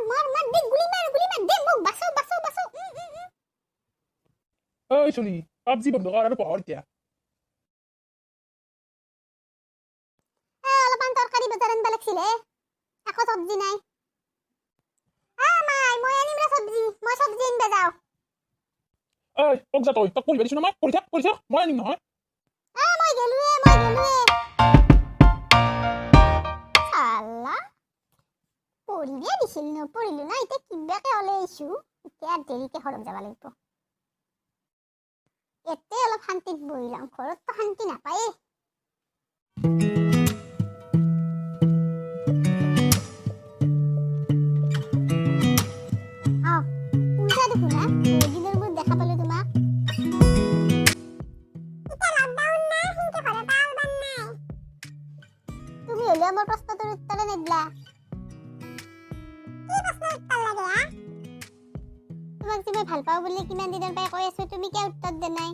মাৰ দে গুলি মাৰ দে মোক বাঁচাও ঐ চলি পাবজি বন্ধ কৰ আৰু পঢ়ৰ এতিয়া অলপমান তৰকাৰী বজাৰ আনবা লাগছিলে একো চব্জি নাই মাই মই আনিম ৰে চব্জি মই চব্জি আনবা যাওঁ ঐ মোক যা তই তোক পঢ়িব দিছো নহয় পঢ়ি থাক মই আনিম নহয় মই গেলুৱে আল্লা পঢ়িবই দিছিল নপঢ়িলো না এতিয়া কিবাকে ওলাই আহিছো এতিয়া দেৰিকে ঘৰত যাব লাগিব এতে অলপ শান্তিত বহি লওঁ ঘৰততো শান্তি নাপায়ে পূজা দেখো না দিনের মধ্যে দেখা পালো তোমাক তুমি হলেও আমার প্রশ্নটোর উত্তরে নিদিলা তোমাক যে মই ভাল পাওঁ বুলি কিমান দিনৰ পৰা কৈ আছো তুমি কিয় উত্তৰ দিয়া নাই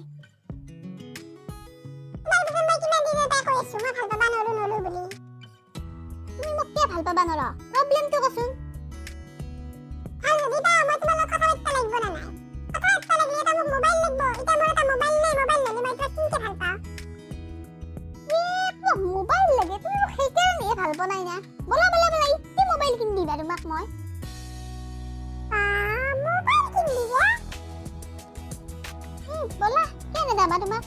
তুমি মোক কিয় ভাল পাবা নৰা প্ৰব্লেমটো কচোন মোবাইল লাগে তুমি মোক সেইকাৰণে ভাল পোৱা নাই না বলা ইতি মোবাইল কিনি দিবা তোমাক মই বলা কিয় নেদাবা তোমাক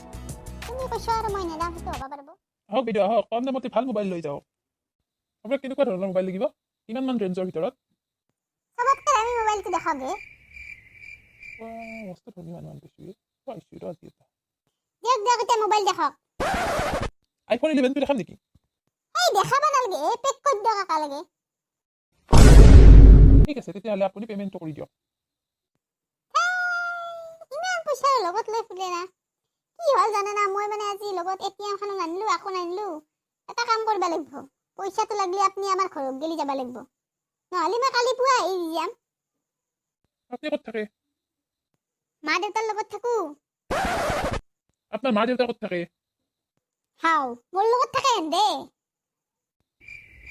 তুমি কৈছা আৰু মই নেদাম সেইটো হ'ব পাৰিব আহক বাইদেউ আহক কম দামতে ভাল মোবাইল লৈ যাওক আপোনাক কেনেকুৱা ধৰণৰ মোবাইল লাগিব কিমান মান ৰেঞ্জৰ ভিতৰত চবতকৈ দামী মোবাইলটো দেখাবে মস্ত ধনী মানুহ আনিছোঁ পাইছোঁ ৰ আজি এটা দিয়ক এতিয়া মোবাইল দেখাওক আইফোন 11 দেখাম নেকি এই দেখাব নালাগে এই পেক কৰি দিয়ক একেলগে ঠিক আছে তেতিয়াহ'লে আপুনি পে'মেণ্টটো কৰি দিয়ক ইমান পইচা লগত লৈ ফুৰে না কি হ'ল জানে না মই মানে আজি লগত এটিএম খানো নানিলো আকৌ নানিলো এটা কাম কৰিব লাগিব পইচাটো লাগিলে আপুনি আমাৰ ঘৰত গেলি যাব লাগিব নহ'লে মই কালি পুৱা আহি যাম আপুনি ক'ত থাকে মা দেউতাৰ লগত থাকো আপোনাৰ মা দেউতা ক'ত থাকে হাও মোৰ লগত থাকে এন্দে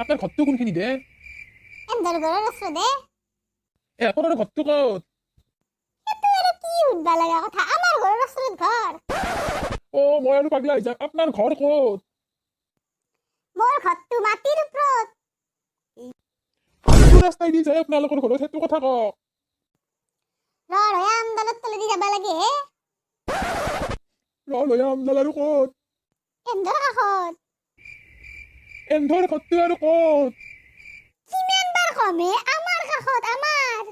আপোনাৰ ঘৰটো কোনখিনি দে এন্দৰ ঘৰৰ ওচৰতে আপোনাৰ ঘৰটো ক'ত সেইটো আৰু কি সুধবা লগা কথা আমাৰ ঘৰৰ ওচৰত ঘৰ মই আৰু পাগলা হৈ যাম আপোনাৰ ঘৰ ক'ত মোৰ ঘৰটো মাটিৰ ওপৰত কোনটো ৰাস্তাই দি যায় আপোনালোকৰ ঘৰত সেইটো কথা কওক আমদালত তলেদি যাব লাগে আমদাল আৰু ক'ত এন্দৰ কাষত এন্ধৰ ঘৰটো আৰু ক'ত কিমান বাৰ কমে আমাৰ কাষত আমাৰ